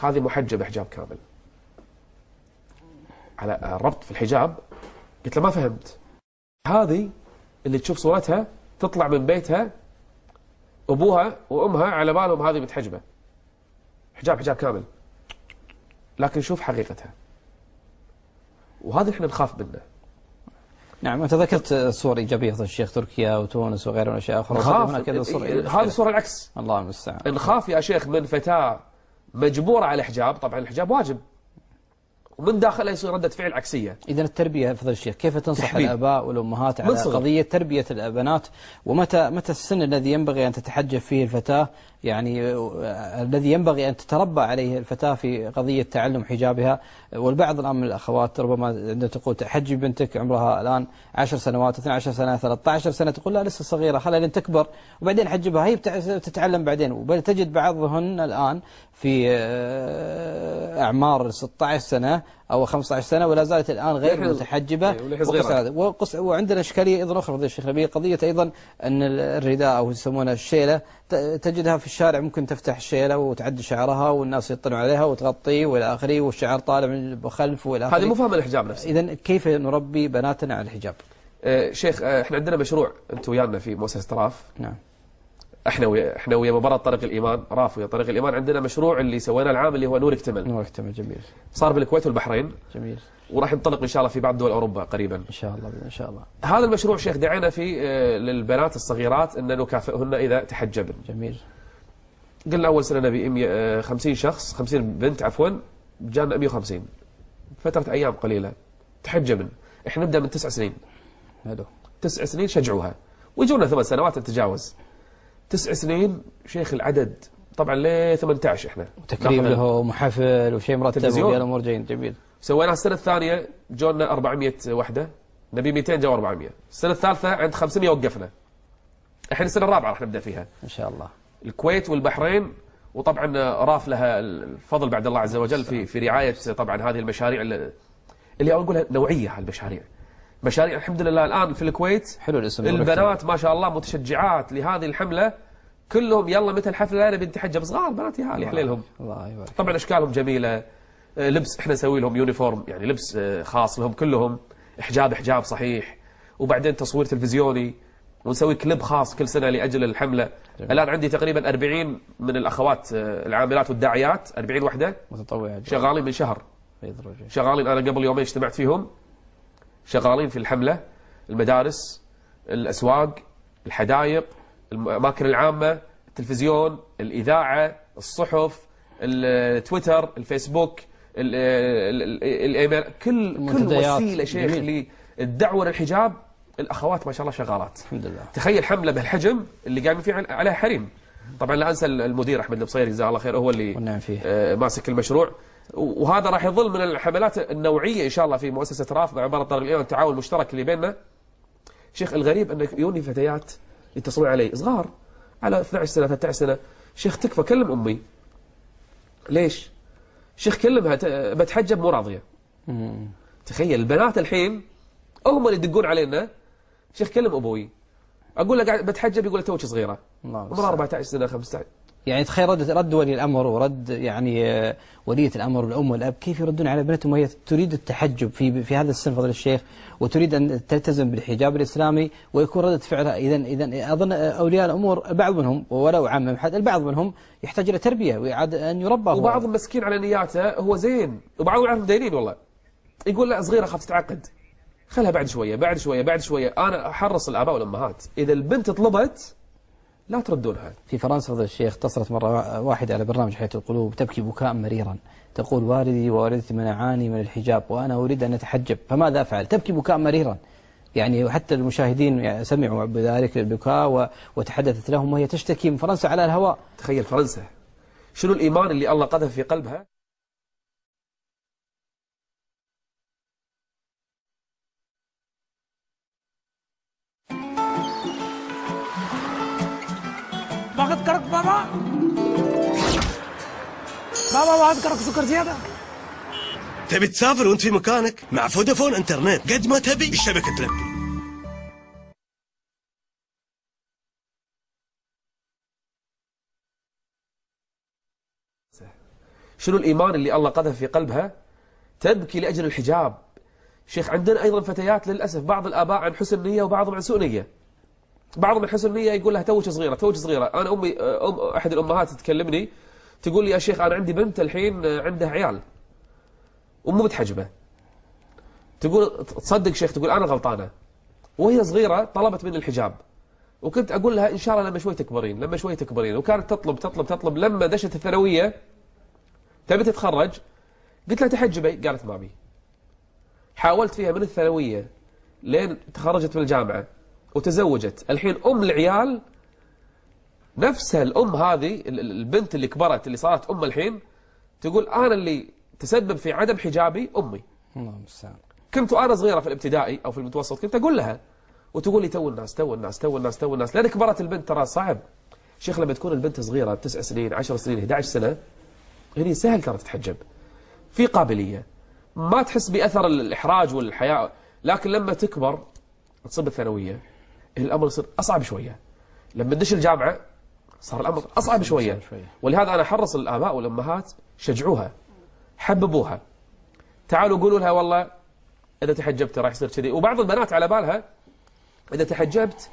هذه محجبة حجاب كامل. على الربط في الحجاب قلت له ما فهمت. هذه اللي تشوف صورتها تطلع من بيتها أبوها وأمها على بالهم هذه متحجبة، حجاب كامل، لكن شوف حقيقتها. وهذا احنا نخاف منه. نعم، أنت ذكرت صور إيجابية الشيخ، تركيا وتونس وغيرها من الأشياء أخرى. هذه صورة العكس. الله المستعان. نخاف يا شيخ من فتاة مجبورة على الحجاب، طبعا الحجاب واجب، ومن داخلها يصير ردة فعل عكسية. إذا التربية فضل الشيخ، كيف تنصح الآباء والأمهات على قضية تربية البنات، ومتى السن الذي ينبغي أن تتحجب فيه الفتاة، يعني الذي ينبغي أن تتربى عليه الفتاة في قضية تعلم حجابها؟ والبعض الآن من الأخوات ربما عندما تقول تحجب بنتك عمرها الآن 10 سنوات 12 سنة 13 سنة، تقول لا لسه صغيرة خلها لين تكبر وبعدين حجبها، هي تتعلم بعدين. وبل تجد بعضهن الآن في أعمار 16 سنة أو 15 سنة ولا زالت الآن غير متحجبة. وعندنا إشكالية أيضا أخرى فضيلة الشيخ نبيل، قضية أيضا أن الرداء أو يسمونها الشيلة، تجدها في الشارع ممكن تفتح الشيلة وتعدي شعرها والناس يطلعون عليها وتغطيه والى اخره، والشعر طالع من الخلف والى اخره. هذه مو فاهمه الحجاب نفسه. اذا كيف نربي بناتنا على الحجاب؟ شيخ، احنا عندنا مشروع انت ويانا في مؤسسه راف. نعم. احنا ويا مبادره طريق الايمان، راف ويا طريق الايمان، عندنا مشروع اللي سويناه العام اللي هو نور اكتمل. نور اكتمل، جميل. صار بالكويت والبحرين. جميل. وراح ينطلق ان شاء الله في بعض دول اوروبا قريبا. ان شاء الله ان شاء الله. هذا المشروع شيخ دعينا فيه للبنات الصغيرات ان نكافئهن اذا تحجبن. جميل. قلنا اول سنه نبي 50 شخص، 50 بنت عفوا، جانا 150 فتره ايام قليله تحجبن. احنا نبدا من 9 سنين. حلو. 9 سنين شجعوها، ويجونا 8 سنوات تتجاوز. 9 سنين شيخ العدد طبعا ل 18 احنا. وتكريم لهم وحفل وشيء مرتب والامور جيد. جميل. سويناها السنه الثانيه جونا 400 وحده، نبي 200 جو 400. السنه الثالثه عند 500 وقفنا. الحين السنه الرابعه راح نبدا فيها ان شاء الله. الكويت والبحرين، وطبعا راف لها الفضل بعد الله عز وجل في رعايه طبعا هذه المشاريع اللي اقولها نوعيه. هالمشاريع مشاريع الحمد لله الان في الكويت. حلو الاسم. البنات ما شاء الله متشجعات لهذه الحمله، كلهم يلا متى الحفله انا بنتحجب، صغار بنات يا هالي حليلهم. الله يبارك. طبعا اشكالهم جميله، لبس احنا نسوي لهم يونيفورم، يعني لبس خاص لهم كلهم، حجاب صحيح، وبعدين تصوير تلفزيوني، ونسوي كليب خاص كل سنه لاجل الحمله. جميل. الان عندي تقريبا 40 من الاخوات العاملات والداعيات، 40 وحده متطوعات شغالين من شهر. شغالين، انا قبل يومين اجتمعت فيهم، شغالين في الحمله، المدارس، الاسواق، الحدائق، الاماكن العامه، التلفزيون، الاذاعه، الصحف، التويتر، الفيسبوك، الايميل، كل وسيله شيخ للدعوه للحجاب. الاخوات ما شاء الله شغالات الحمد لله. تخيل حمله بهالحجم اللي قايمين فيه عليها حريم. طبعا لا انسى المدير احمد البصيري جزاه الله خير، هو اللي ماسك المشروع. وهذا راح يظل من الحملات النوعيه ان شاء الله في مؤسسه راف مع مبادره طريق الايمان، التعاون المشترك اللي بيننا. شيخ الغريب انك يوني فتيات يتصلون علي صغار على 12 سنه 13 سنه، شيخ تكفى كلم امي. ليش؟ شيخ كلمها بتحجب مو راضيه. تخيل البنات الحين هم اللي يدقون علينا، شيخ كلم ابوي، اقول له قاعد بتحجب، يقول توك صغيره عمرها 14 سنه 15. يعني تخيل رد ولي الامر ورد يعني وليه الامر والام والاب، كيف يردون على بنتهم وهي تريد التحجب في هذا السن فضل الشيخ، وتريد ان تلتزم بالحجاب الاسلامي، ويكون رده فعلها. اذا اظن اولياء الامور بعض منهم ولو عامهم حتى البعض منهم يحتاج الى تربيه ويعاد ان يربى. وبعضهم مسكين على نياته هو زين، وبعضهم يعرف دايرين والله، يقول لا صغيره خاف تتعقد، خلها بعد شويه بعد شويه بعد شويه. انا احرص الاباء والامهات اذا البنت طلبت لا تردونها. في فرنسا فضل الشيخ اتصلت مرة واحدة على برنامج حياة القلوب تبكي بكاء مريرا، تقول والدي ووالدتي منعاني من الحجاب وأنا أريد أن أتحجب فماذا أفعل؟ تبكي بكاء مريرا، يعني حتى المشاهدين سمعوا بذلك البكاء وتحدثت لهم وهي تشتكي من فرنسا على الهواء. تخيل فرنسا شنو الإيمان اللي الله قذف في قلبها. باخذ كرك بابا، بابا باخذ كرك سكر زيادة. تبي تسافر وانت في مكانك مع فودافون انترنت قد ما تبي الشبكة تلبي. شنو الإيمان اللي الله قذف في قلبها، تبكي لأجل الحجاب. شيخ عندنا أيضا فتيات للأسف بعض الآباء عن حسن نية وبعضهم عن سوء نية. بعضهم عن حسن نية يقول لها توك صغيرة توك صغيرة. أنا أحد الأمهات تكلمني تقول لي يا شيخ أنا عندي بنت الحين عندها عيال ومو متحجبة، تقول تصدق شيخ، تقول أنا غلطانة، وهي صغيرة طلبت مني الحجاب، وكنت أقول لها إن شاء الله لما شوي تكبرين لما شوي تكبرين، وكانت تطلب تطلب تطلب. لما دشت الثانوية تبي تتخرج قلت لها تحجبي، قالت ما أبي. حاولت فيها من الثانوية لين تخرجت من الجامعة وتزوجت، الحين أم العيال نفسها الأم هذه البنت اللي كبرت اللي صارت أم الحين تقول أنا اللي تسبب في عدم حجابي أمي. كنت وأنا صغيرة في الابتدائي أو في المتوسط كنت أقول لها وتقول لي تو الناس تو الناس تو الناس تو الناس، لأن كبرت البنت. ترى صعب شيخ لما تكون البنت صغيرة 9 سنين 10 سنين 11 سنة هني سهل ترى تتحجب، في قابلية ما تحس بأثر الإحراج والحياء. لكن لما تكبر تصب الثانوية الأمر يصير أصعب شوية، لما تدش الجامعة صار الأمر أصعب شوية. ولهذا أنا أحرص الآباء والأمهات شجعوها حببوها، تعالوا قولوا لها والله إذا تحجبت راح يصير كذي. وبعض البنات على بالها إذا تحجبت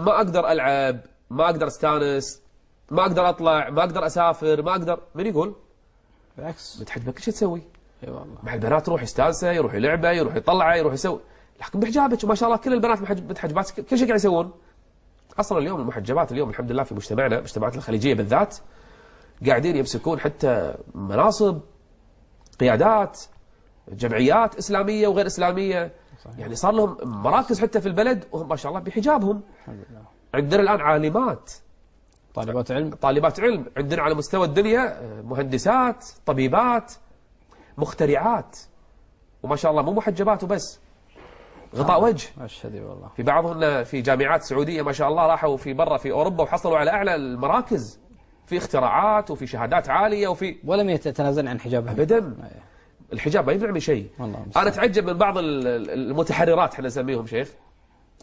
ما أقدر ألعب، ما أقدر أستانس، ما أقدر أطلع، ما أقدر أسافر، ما أقدر. من يقول؟ بالعكس متحجبة كل شيء تسوي. اي والله. مع البنات يروح يستانسه، يروح يلعبه، يروح يطلعه، يروح يسوي. لكن بحجابك ما شاء الله كل البنات متحجبات كل شيء قاعد يسوون. أصلا اليوم المحجبات اليوم الحمد لله في مجتمعنا المجتمعات الخليجية بالذات قاعدين يمسكون حتى مناصب قيادات جمعيات إسلامية وغير إسلامية. صحيح. يعني صار لهم مراكز حتى في البلد وهم ما شاء الله بحجابهم. عندنا الآن عالمات طالبات علم عندنا على مستوى الدنيا، مهندسات طبيبات مخترعات، وما شاء الله مو محجبات وبس، غطاء وجه. والله. في بعضهم في جامعات سعودية ما شاء الله راحوا في برا في أوروبا وحصلوا على أعلى المراكز في اختراعات وفي شهادات عالية وفي ولم يتنازل عن حجابها أبدا. الحجاب ما يمنع من شيء. أنا أتعجب من بعض المتحررات احنا نسميهم شيخ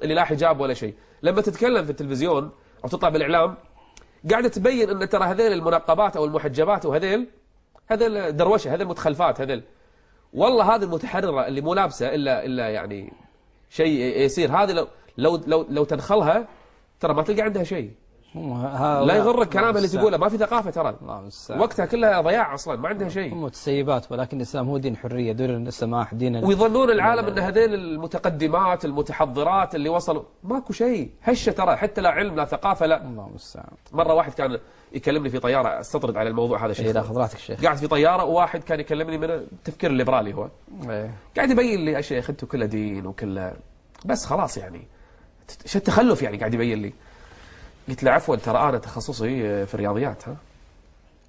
اللي لا حجاب ولا شيء، لما تتكلم في التلفزيون أو تطلع بالإعلام قاعدة تبين أن ترى هذيل المنقبات أو المحجبات وهذيل دروشة، هذيل متخلفات، هذيل والله هذه المتحررة اللي مو لابسة إلا يعني شيء يصير، هذه لو تدخلها ترى ما تلقى عندها شيء. لا يغرك كلامها اللي تقوله، ما في ثقافة ترى، وقتها كلها ضياع أصلا ما عندها شيء. هم متسيبات، ولكن الإسلام هو دين حرية، دين السماح، دين ويظنون العالم أن هذين المتقدمات المتحضرات اللي وصلوا ماكو شيء، هشة ترى حتى لا علم لا ثقافة لا. الله المستعان. مرة واحد كان يكلمني في طيارة، استطرد على الموضوع هذا شيخ. لا خضراتك الشيخ. قاعد في طيارة وواحد كان يكلمني من التفكير الليبرالي هو. قاعد يبين لي يا شيخ انتم كله دين وكله بس خلاص يعني شو التخلف يعني قاعد يبين لي. قلت له عفوا ترى أنا تخصصي في الرياضيات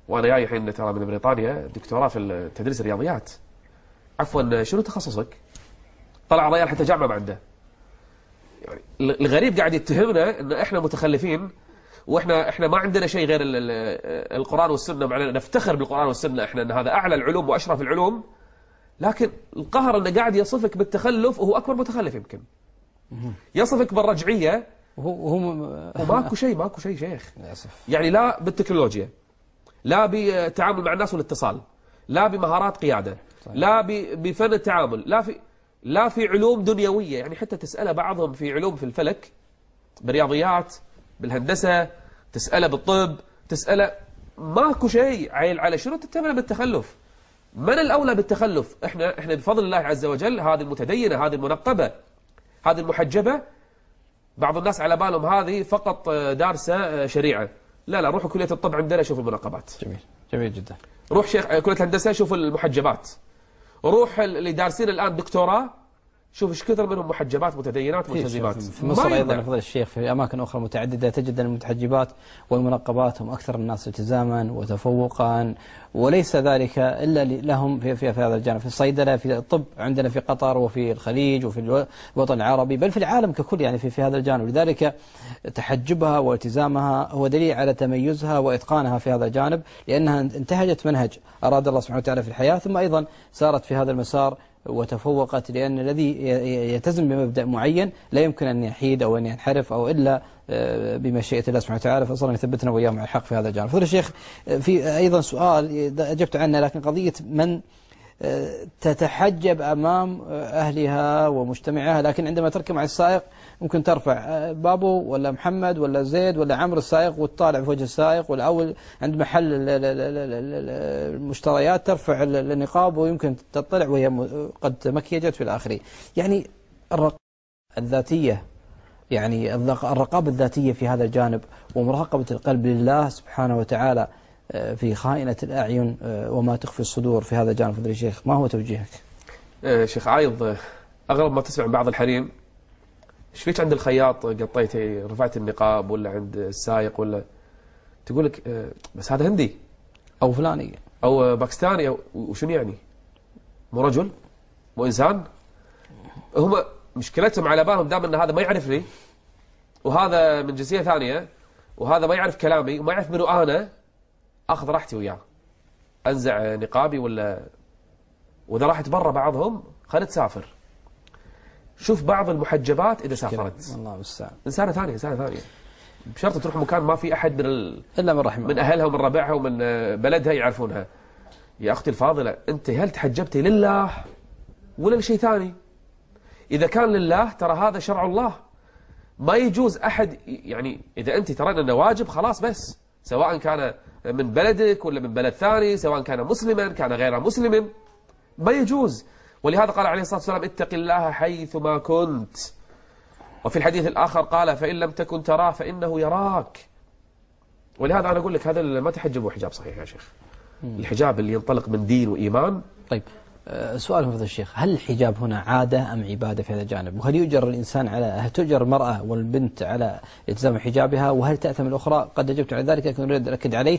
وأنا جاي الحين ترى من بريطانيا دكتوراه في تدريس الرياضيات. عفوا شنو تخصصك؟ طلع ريال حتى جامعة ما عنده. يعني الغريب قاعد يتهمنا ان احنا متخلفين واحنا ما عندنا شيء غير القرآن والسنة، معنا نفتخر بالقرآن والسنة احنا ان هذا اعلى العلوم واشرف العلوم، لكن القهر انه قاعد يصفك بالتخلف وهو اكبر متخلف يمكن. يصفك بالرجعية وماكو شيء شيخ للاسف. يعني لا بالتكنولوجيا، لا بتعامل مع الناس والاتصال، لا بمهارات قيادة، لا بفن التعامل، لا في علوم دنيوية. يعني حتى تسأله بعضهم في علوم في الفلك بالرياضيات بالهندسة، تسأله بالطب، تسأله ماكو شيء. عيل على شنو تتهمنا بالتخلف؟ من الأولى بالتخلف؟ احنا بفضل الله عز وجل هذه المتدينة، هذه المنقبة، هذه المحجبة. بعض الناس على بالهم هذه فقط دارسة شريعة. لا روحوا كلية الطب عندنا شوفوا المنقبات. جميل جدا. روح شيخ كلية الهندسة شوفوا المحجبات. روح اللي دارسين الآن دكتوراه شوف ايش كثر منهم محجبات متدينات ملتزمات. في مصر ايضا فضل الشيخ في اماكن اخرى متعدده تجد ان المتحجبات والمنقبات هم اكثر الناس التزاما وتفوقا، وليس ذلك الا لهم في هذا الجانب. في الصيدله، في الطب عندنا في قطر وفي الخليج وفي الوطن العربي بل في العالم ككل يعني في هذا الجانب. لذلك تحجبها والتزامها هو دليل على تميزها واتقانها في هذا الجانب، لانها انتهجت منهج اراد الله سبحانه وتعالى في الحياه، ثم ايضا سارت في هذا المسار وتفوقت، لأن الذي يلتزم بمبدأ معين لا يمكن أن يحيد أو أن ينحرف أو إلا بمشيئة الله سبحانه وتعالى، فصلى الله يثبتنا وإياهم على الحق في هذا الجانب. فضل الشيخ، في أيضا سؤال أجبت عنه، لكن قضية من تتحجب أمام أهلها ومجتمعها، لكن عندما تركب مع السائق ممكن ترفع بابو ولا محمد ولا زيد ولا عمرو السائق وتطالع في وجه السائق، والأول عند محل المشتريات ترفع النقاب ويمكن تطلع وهي قد مكيجت في الآخرين. يعني الرقابة الذاتية، يعني الرقابة الذاتية في هذا الجانب ومراقبة القلب لله سبحانه وتعالى في خائنة الأعين وما تخفي الصدور في هذا الجانب، فضيلة الشيخ ما هو توجيهك؟ شيخ عايض، أغلب ما تسمع من بعض الحريم ايش فيك عند الخياط قطيتي رفعت النقاب، ولا عند السائق، ولا تقول لك بس هذا هندي أو فلاني أو باكستاني أو وشنو يعني؟ مو رجل؟ مو إنسان؟ هم مشكلتهم على بالهم دائما أن هذا ما يعرفني، وهذا من جنسية ثانية، وهذا ما يعرف كلامي وما يعرف منو أنا، أخذ راحتي وياه، أنزع نقابي وإذا راحت برا بعضهم خلت تسافر. شوف بعض المحجبات إذا سافرت والله المستعان إنسانة ثانية بشرط تروح مكان ما في أحد إلا من رحمه من أهلها ومن ربعها ومن بلدها يعرفونها. يا أختي الفاضلة، أنت هل تحجبتي لله ولا لشيء ثاني؟ إذا كان لله ترى هذا شرع الله، ما يجوز أحد، يعني إذا أنت ترى أنه واجب خلاص بس، سواء كان من بلدك ولا من بلد ثاني، سواء كان مسلما كان غير مسلم، ما يجوز. ولهذا قال عليه الصلاة والسلام اتق الله حيثما كنت، وفي الحديث الآخر قال فإن لم تكن تراه فإنه يراك. ولهذا أنا أقول لك هذا ما تحجبوا حجاب صحيح يا شيخ، الحجاب اللي ينطلق من دين وإيمان. طيب سؤال من فضل الشيخ، هل الحجاب هنا عادة أم عبادة في هذا الجانب؟ وهل يؤجر الإنسان هل تؤجر المرأة والبنت على التزام حجابها، وهل تأثم الأخرى؟ قد أجبت على ذلك لكن أريد أن أكد عليه